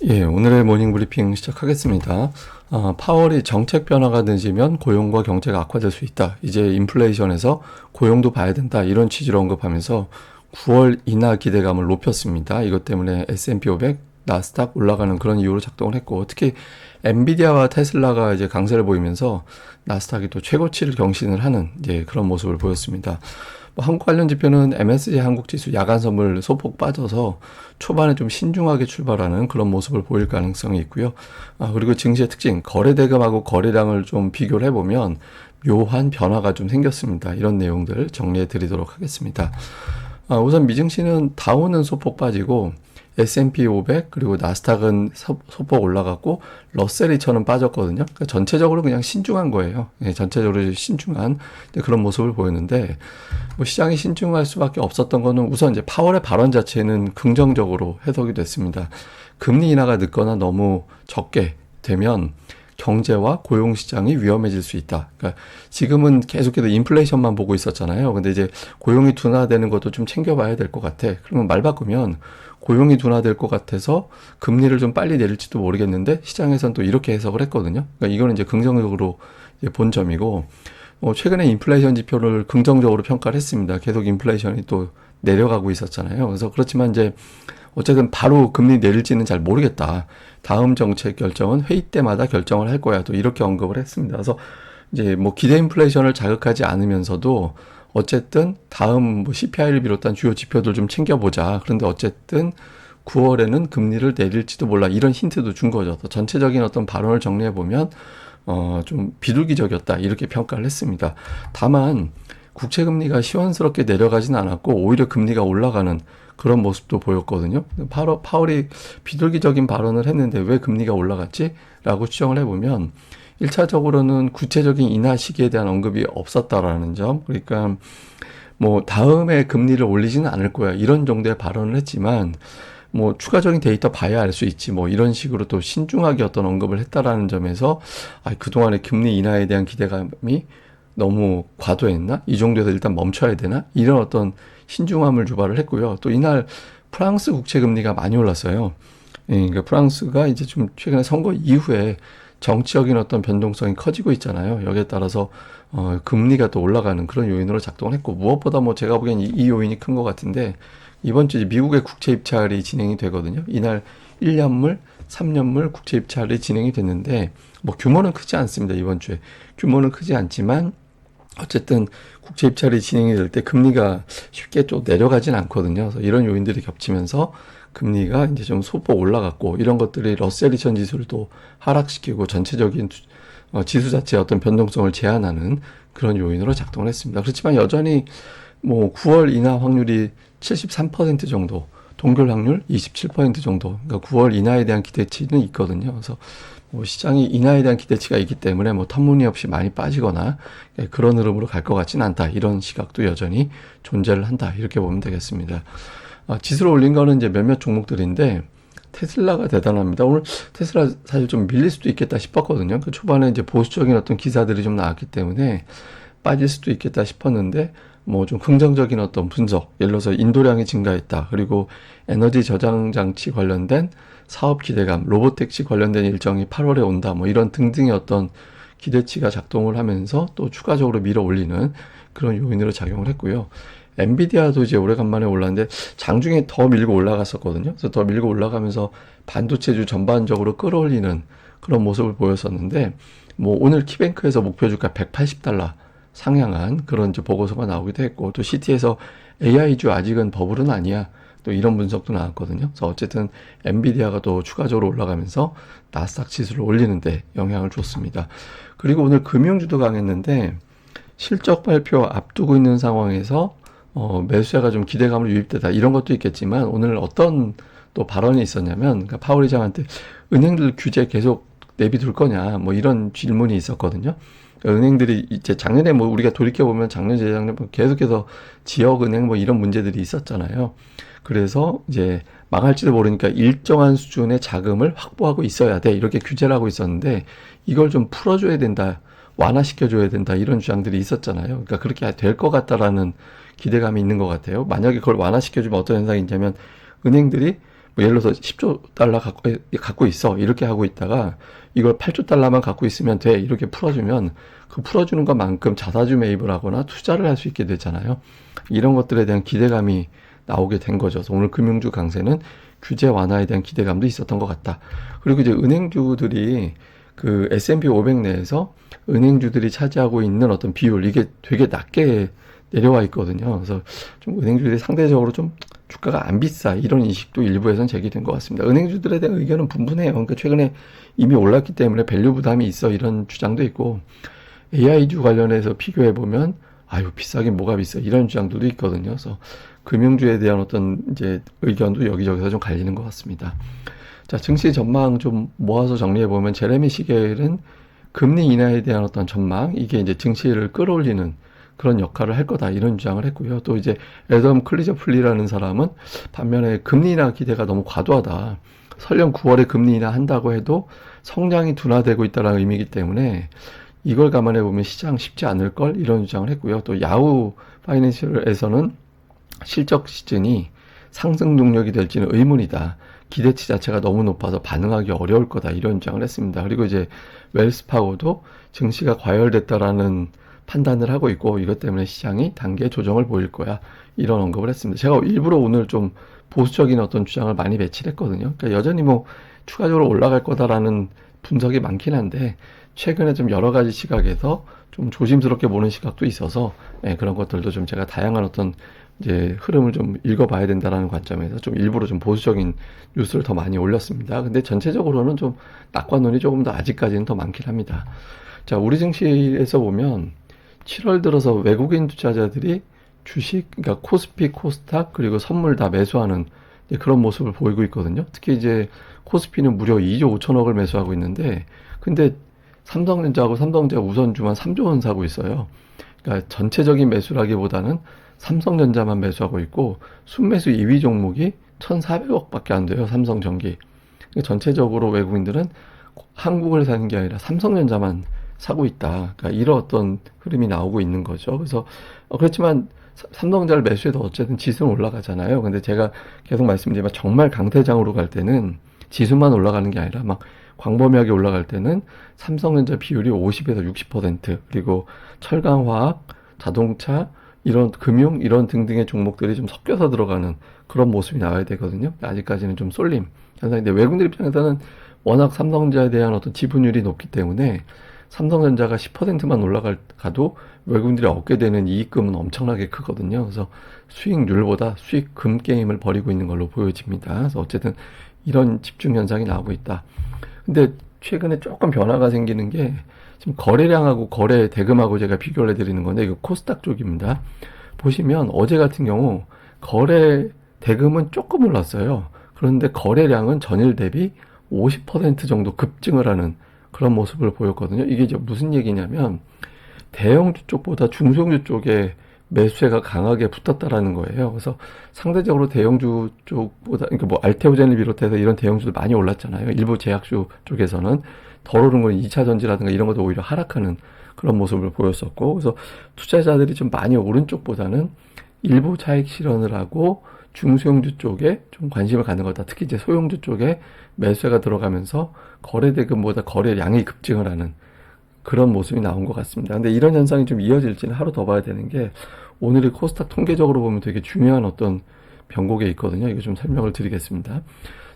예, 오늘의 모닝 브리핑 시작하겠습니다. 파월이 정책 변화가 늦으면 고용과 경제가 악화될 수 있다. 이제 인플레이션에서 고용도 봐야 된다. 이런 취지로 언급하면서 9월 인하 기대감을 높였습니다. 이것 때문에 S&P 500, 나스닥 올라가는 그런 이유로 작동을 했고, 특히 엔비디아와 테슬라가 이제 강세를 보이면서 나스닥이 또 최고치를 경신을 하는 이제 그런 모습을 보였습니다. 한국 관련 지표는 MSCI 한국 지수 야간 선물 소폭 빠져서 초반에 좀 신중하게 출발하는 그런 모습을 보일 가능성이 있고요. 그리고 증시의 특징, 거래 대금하고 거래량을 좀 비교를 해보면 묘한 변화가 좀 생겼습니다. 이런 내용들 정리해 드리도록 하겠습니다. 우선 미증시는 다우는 소폭 빠지고 S&P 500 그리고 나스닥은 소폭 올라갔고 러셀 2000은 빠졌거든요. 그러니까 전체적으로 그냥 신중한 거예요. 예, 전체적으로 신중한 그런 모습을 보였는데 시장이 신중할 수밖에 없었던 거는 우선 이제 파월의 발언 자체는 긍정적으로 해석이 됐습니다. 금리 인하가 늦거나 너무 적게 되면 경제와 고용 시장이 위험해질 수 있다. 그러니까 지금은 계속해서 인플레이션만 보고 있었잖아요. 근데 이제 고용이 둔화되는 것도 좀 챙겨봐야 될 것 같아. 그러면 말 바꾸면 고용이 둔화될 것 같아서 금리를 좀 빨리 내릴지도 모르겠는데 시장에서는 또 이렇게 해석을 했거든요. 그러니까 이거는 이제 긍정적으로 이제 본 점이고, 최근에 인플레이션 지표를 긍정적으로 평가를 했습니다. 계속 인플레이션이 또 내려가고 있었잖아요. 그래서 그렇지만 이제 어쨌든 바로 금리 내릴지는 잘 모르겠다. 다음 정책 결정은 회의 때마다 결정을 할 거야. 또 이렇게 언급을 했습니다. 그래서 이제 기대 인플레이션을 자극하지 않으면서도 어쨌든 다음 CPI를 비롯한 주요 지표들 좀 챙겨보자. 그런데 어쨌든 9월에는 금리를 내릴지도 몰라. 이런 힌트도 준 거죠. 전체적인 어떤 발언을 정리해보면 좀 비둘기적이었다. 이렇게 평가를 했습니다. 다만 국채금리가 시원스럽게 내려가진 않았고 오히려 금리가 올라가는 그런 모습도 보였거든요. 파월이 비둘기적인 발언을 했는데 왜 금리가 올라갔지? 라고 추정을 해보면 1차적으로는 구체적인 인하 시기에 대한 언급이 없었다라는 점. 그러니까 다음에 금리를 올리지는 않을 거야. 이런 정도의 발언을 했지만 추가적인 데이터 봐야 알 수 있지. 이런 식으로 또 신중하게 어떤 언급을 했다라는 점에서 그동안의 금리 인하에 대한 기대감이 너무 과도했나? 이 정도에서 일단 멈춰야 되나? 이런 어떤 신중함을 유발을 했고요. 또 이날 프랑스 국채 금리가 많이 올랐어요. 그러니까 프랑스가 이제 좀 최근에 선거 이후에 정치적인 어떤 변동성이 커지고 있잖아요. 여기에 따라서 금리가 또 올라가는 그런 요인으로 작동을 했고, 무엇보다 제가 보기엔 이 요인이 큰 것 같은데, 이번 주에 미국의 국채 입찰이 진행이 되거든요. 이날 1년물, 3년물 국채 입찰이 진행이 됐는데 규모는 크지 않습니다. 이번 주에 규모는 크지 않지만 어쨌든 국채 입찰이 진행이 될 때 금리가 쉽게 좀 내려가진 않거든요. 그래서 이런 요인들이 겹치면서 금리가 이제 좀 소폭 올라갔고, 이런 것들이 러셀 2000 지수를 또 하락시키고 전체적인 지수 자체의 어떤 변동성을 제한하는 그런 요인으로 작동을 했습니다. 그렇지만 여전히 9월 인하 확률이 73% 정도, 동결 확률 27% 정도, 그러니까 9월 인하에 대한 기대치는 있거든요. 그래서 시장이 인하에 대한 기대치가 있기 때문에 터무니없이 많이 빠지거나 그런 흐름으로 갈 것 같지는 않다. 이런 시각도 여전히 존재를 한다. 이렇게 보면 되겠습니다. 지수를 올린 거는 이제 몇몇 종목들인데 테슬라가 대단합니다. 오늘 테슬라 사실 좀 밀릴 수도 있겠다 싶었거든요. 그 초반에 이제 보수적인 어떤 기사들이 좀 나왔기 때문에 빠질 수도 있겠다 싶었는데 좀 긍정적인 어떤 분석, 예를 들어서 인도량이 증가했다. 그리고 에너지 저장 장치 관련된 사업 기대감, 로보택시 관련된 일정이 8월에 온다. 이런 등등의 어떤 기대치가 작동을 하면서 또 추가적으로 밀어 올리는 그런 요인으로 작용을 했고요. 엔비디아도 이제 오래간만에 올랐는데 장중에 더 밀고 올라갔었거든요. 그래서 더 밀고 올라가면서 반도체주 전반적으로 끌어올리는 그런 모습을 보였었는데 오늘 키뱅크에서 목표 주가 180달러 상향한 그런 이제 보고서가 나오기도 했고, 또 CT에서 AI주 아직은 버블은 아니야. 또 이런 분석도 나왔거든요. 그래서 어쨌든 엔비디아가 또 추가적으로 올라가면서 나스닥 지수를 올리는데 영향을 줬습니다. 그리고 오늘 금융주도 강했는데 실적 발표 앞두고 있는 상황에서 매수세가 좀 기대감을 유입되다, 이런 것도 있겠지만 오늘 어떤 또 발언이 있었냐면, 그러니까 파월 의장한테 은행들 규제 계속 내비둘 거냐 이런 질문이 있었거든요. 그러니까 은행들이 이제 작년에 우리가 돌이켜보면 작년 재작년 계속해서 지역은행 이런 문제들이 있었잖아요. 그래서 이제 망할지도 모르니까 일정한 수준의 자금을 확보하고 있어야 돼, 이렇게 규제를 하고 있었는데 이걸 좀 풀어줘야 된다, 완화시켜줘야 된다, 이런 주장들이 있었잖아요. 그러니까 그렇게 될 것 같다라는 기대감이 있는 것 같아요. 만약에 그걸 완화시켜주면 어떤 현상이 있냐면 은행들이 뭐 예를 들어서 10조 달러 갖고 있어. 이렇게 하고 있다가 이걸 8조 달러만 갖고 있으면 돼. 이렇게 풀어주면 그 풀어주는 것만큼 자사주 매입을 하거나 투자를 할 수 있게 되잖아요. 이런 것들에 대한 기대감이 나오게 된 거죠. 그래서 오늘 금융주 강세는 규제 완화에 대한 기대감도 있었던 것 같다. 그리고 이제 은행주들이 그 S&P 500 내에서 은행주들이 차지하고 있는 어떤 비율, 이게 되게 낮게 내려와 있거든요. 그래서 좀 은행주들이 상대적으로 좀 주가가 안 비싸, 이런 인식도 일부에선 제기된 것 같습니다. 은행주들에 대한 의견은 분분해요. 그러니까 최근에 이미 올랐기 때문에 밸류 부담이 있어, 이런 주장도 있고, AI주 관련해서 비교해 보면 아유 비싸긴 뭐가 비싸, 이런 주장들도 있거든요. 그래서 금융주에 대한 어떤 이제 의견도 여기저기서 좀 갈리는 것 같습니다. 자, 증시 전망 좀 모아서 정리해 보면 제레미 시겔은 금리 인하에 대한 어떤 전망, 이게 이제 증시를 끌어올리는 그런 역할을 할 거다, 이런 주장을 했고요. 또 이제 애덤 클리저플리라는 사람은 반면에 금리 인하 기대가 너무 과도하다. 설령 9월에 금리 인하 한다고 해도 성장이 둔화되고 있다는 의미이기 때문에 이걸 감안해 보면 시장 쉽지 않을 걸, 이런 주장을 했고요. 또 야후 파이낸셜에서는 실적 시즌이 상승 동력이 될지는 의문이다. 기대치 자체가 너무 높아서 반응하기 어려울 거다, 이런 주장을 했습니다. 그리고 이제 웰스파고도 증시가 과열됐다라는 판단을 하고 있고 이것 때문에 시장이 단계 조정을 보일 거야, 이런 언급을 했습니다. 제가 일부러 오늘 좀 보수적인 어떤 주장을 많이 배치를 했거든요. 그러니까 여전히 뭐 추가적으로 올라갈 거다라는 분석이 많긴 한데 최근에 좀 여러 가지 시각에서 좀 조심스럽게 보는 시각도 있어서 그런 것들도 좀 제가 다양한 어떤 이제 흐름을 좀 읽어봐야 된다라는 관점에서 좀 일부러 좀 보수적인 뉴스를 더 많이 올렸습니다. 근데 전체적으로는 좀 낙관론이 조금 더 아직까지는 더 많긴 합니다. 자, 우리 증시에서 보면 7월 들어서 외국인 투자자들이 주식, 그러니까 코스피, 코스닥, 그리고 선물 다 매수하는 그런 모습을 보이고 있거든요. 특히 이제 코스피는 무려 2조 5천억을 매수하고 있는데, 근데 삼성전자하고 삼성전자 우선주만 3조 원 사고 있어요. 그러니까 전체적인 매수라기보다는 삼성전자만 매수하고 있고, 순매수 2위 종목이 1,400억 밖에 안 돼요, 삼성전기. 그러니까 전체적으로 외국인들은 한국을 사는 게 아니라 삼성전자만 사고 있다. 그러니까 이런 어떤 흐름이 나오고 있는 거죠. 그래서 그렇지만 삼성전자를 매수해도 어쨌든 지수는 올라가잖아요. 근데 제가 계속 말씀드리지만 정말 강대장으로 갈 때는 지수만 올라가는 게 아니라 막 광범위하게 올라갈 때는 삼성전자 비율이 50에서 60%, 그리고 철강화학, 자동차, 이런 금융, 이런 등등의 종목들이 좀 섞여서 들어가는 그런 모습이 나와야 되거든요. 아직까지는 좀 쏠림 현상인데, 외국인들 입장에서는 워낙 삼성전자에 대한 어떤 지분율이 높기 때문에 삼성전자가 10%만 올라가도 외국인들이 얻게 되는 이익금은 엄청나게 크거든요. 그래서 수익률보다 수익금 게임을 벌이고 있는 걸로 보여집니다. 그래서 어쨌든 이런 집중 현상이 나오고 있다. 근데 최근에 조금 변화가 생기는 게, 지금 거래량하고 거래 대금하고 제가 비교를 해드리는 건데, 이거 코스닥 쪽입니다. 보시면 어제 같은 경우 거래 대금은 조금 올랐어요. 그런데 거래량은 전일 대비 50% 정도 급증을 하는 그런 모습을 보였거든요. 이게 이제 무슨 얘기냐면 대형주 쪽보다 중소형주 쪽에 매수세가 강하게 붙었다라는 거예요. 그래서 상대적으로 대형주 쪽보다, 그러니까 뭐 알테오젠을 비롯해서 이런 대형주도 많이 올랐잖아요. 일부 제약주 쪽에서는 더 오른 건 2차 전지라든가 이런 것도 오히려 하락하는 그런 모습을 보였었고, 그래서 투자자들이 좀 많이 오른 쪽보다는 일부 차익 실현을 하고 중소형주 쪽에 좀 관심을 갖는 거다. 특히 이제 소형주 쪽에 매수세가 들어가면서 거래대금보다 거래량이 급증을 하는 그런 모습이 나온 것 같습니다. 근데 이런 현상이 좀 이어질지는 하루 더 봐야 되는 게, 오늘의 코스닥 통계적으로 보면 되게 중요한 어떤 변곡에 있거든요. 이거 좀 설명을 드리겠습니다.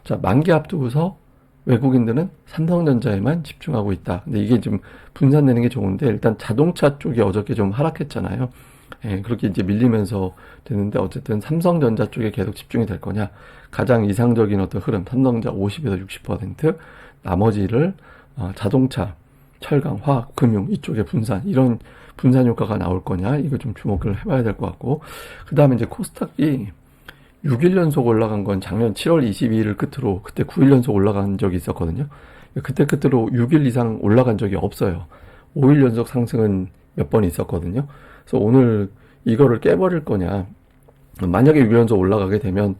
자, 만기 앞두고서 외국인들은 삼성전자에만 집중하고 있다. 근데 이게 좀 분산되는 게 좋은데, 일단 자동차 쪽이 어저께 좀 하락했잖아요. 그렇게 이제 밀리면서 되는데, 어쨌든 삼성전자 쪽에 계속 집중이 될 거냐. 가장 이상적인 어떤 흐름, 삼성전자 50에서 60%, 나머지를 자동차, 철강, 화학, 금융 이쪽에 분산, 이런 분산 효과가 나올 거냐, 이거 좀 주목을 해봐야 될 것 같고, 그 다음에 이제 코스닥이 6일 연속 올라간 건 작년 7월 22일을 끝으로, 그때 9일 연속 올라간 적이 있었거든요. 그때 끝으로 6일 이상 올라간 적이 없어요. 5일 연속 상승은 몇 번 있었거든요. 그래서 오늘 이거를 깨버릴 거냐, 만약에 6일 연속 올라가게 되면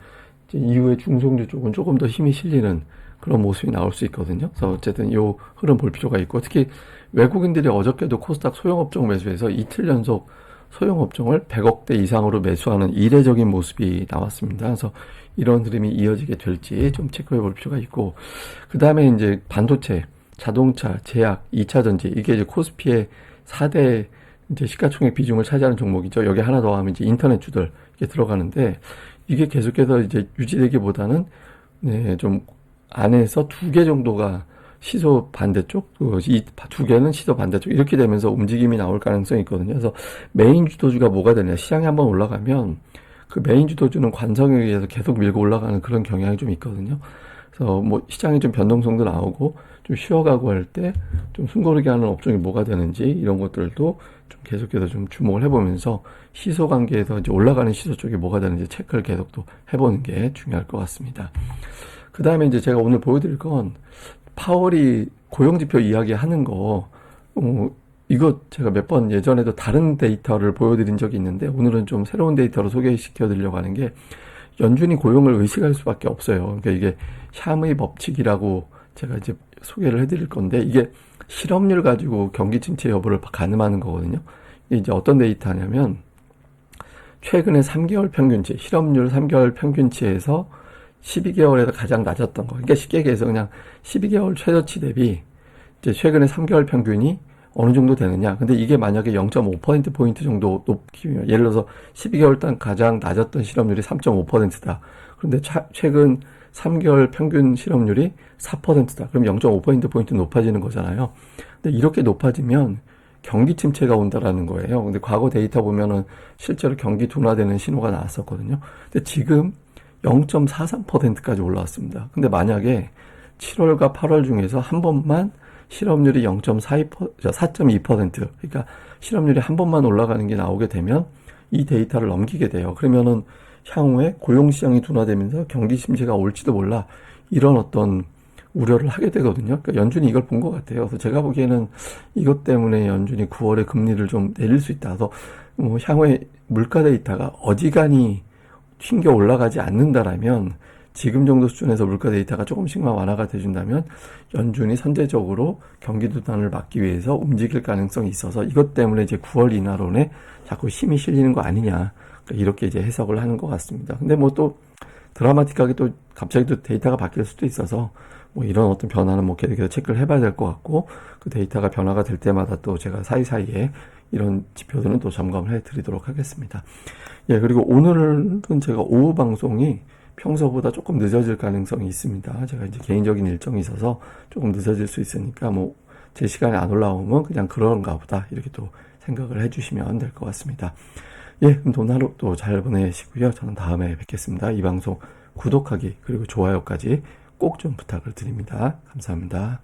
이후에 중소형주 쪽은 조금 더 힘이 실리는 그런 모습이 나올 수 있거든요. 그래서 어쨌든 이 흐름 볼 필요가 있고, 특히 외국인들이 어저께도 코스닥 소형업종 매수해서 이틀 연속 소형업종을 100억대 이상으로 매수하는 이례적인 모습이 나왔습니다. 그래서 이런 흐름이 이어지게 될지 좀 체크해 볼 필요가 있고, 그 다음에 이제 반도체, 자동차, 제약, 2차 전지, 이게 이제 코스피의 4대 이제 시가총액 비중을 차지하는 종목이죠. 여기 하나 더 하면 이제 인터넷주들 이렇게 들어가는데, 이게 계속해서 이제 유지되기보다는 네, 좀 안에서 2개 정도가 시소 반대쪽, 이 2개는 시소 반대쪽, 이렇게 되면서 움직임이 나올 가능성이 있거든요. 그래서 메인 주도주가 뭐가 되냐, 시장이 한번 올라가면 그 메인 주도주는 관성에 의해서 계속 밀고 올라가는 그런 경향이 좀 있거든요. 그래서 뭐 시장이 좀 변동성도 나오고 좀 쉬어가고 할 때 좀 숨고르게 하는 업종이 뭐가 되는지, 이런 것들도 좀 계속해서 좀 주목을 해보면서 시소 관계에서 이제 올라가는 시소 쪽이 뭐가 되는지 체크를 계속 또 해보는 게 중요할 것 같습니다. 그 다음에 이제 제가 오늘 보여드릴 건 파월이 고용지표 이야기하는 거, 이거 제가 몇 번 예전에도 다른 데이터를 보여드린 적이 있는데, 오늘은 좀 새로운 데이터로 소개시켜 드리려고 하는 게, 연준이 고용을 의식할 수밖에 없어요. 그러니까 이게 샴의 법칙이라고 제가 이제 소개를 해드릴 건데, 이게 실업률 가지고 경기 침체 여부를 가늠하는 거거든요. 이게 이제 어떤 데이터냐면, 최근에 3개월 평균치, 실업률 3개월 평균치에서 12개월에서 가장 낮았던 거. 그러니까 쉽게 얘기해서 그냥 12개월 최저치 대비 이제 최근에 3개월 평균이 어느 정도 되느냐. 근데 이게 만약에 0.5%포인트 정도 높이면, 예를 들어서 12개월 단 가장 낮았던 실업률이 3.5%다. 그런데 최근 3개월 평균 실업률이 4%다. 그럼 0.5%포인트 높아지는 거잖아요. 근데 이렇게 높아지면 경기 침체가 온다라는 거예요. 근데 과거 데이터 보면은 실제로 경기 둔화되는 신호가 나왔었거든요. 근데 지금 0.43%까지 올라왔습니다. 근데 만약에 7월과 8월 중에서 한 번만 실업률이 4.2%, 그러니까 실업률이 한 번만 올라가는 게 나오게 되면 이 데이터를 넘기게 돼요. 그러면은 향후에 고용시장이 둔화되면서 경기 침체가 올지도 몰라, 이런 어떤 우려를 하게 되거든요. 그러니까 연준이 이걸 본 것 같아요. 그래서 제가 보기에는 이것 때문에 연준이 9월에 금리를 좀 내릴 수 있다. 그래서 향후에 물가 데이터가 어지간히 튕겨 올라가지 않는다라면, 지금 정도 수준에서 물가 데이터가 조금씩만 완화가 돼준다면 연준이 선제적으로 경기 둔화를 막기 위해서 움직일 가능성이 있어서, 이것 때문에 이제 9월 인하론에 자꾸 힘이 실리는 거 아니냐, 그러니까 이렇게 이제 해석을 하는 것 같습니다. 근데 뭐 또 드라마틱하게 또 갑자기 또 데이터가 바뀔 수도 있어서 뭐 이런 어떤 변화는 뭐 계속해서 체크를 해봐야 될 것 같고, 그 데이터가 변화가 될 때마다 또 제가 사이사이에 이런 지표들은 또 점검을 해드리도록 하겠습니다. 예, 그리고 오늘은 제가 오후 방송이 평소보다 조금 늦어질 가능성이 있습니다. 제가 이제 개인적인 일정이 있어서 조금 늦어질 수 있으니까 뭐 제 시간에 안 올라오면 그냥 그런가 보다, 이렇게 또 생각을 해주시면 될 것 같습니다. 예, 그럼 오늘 하루 또 잘 보내시고요. 저는 다음에 뵙겠습니다. 이 방송 구독하기 그리고 좋아요까지 꼭 좀 부탁을 드립니다. 감사합니다.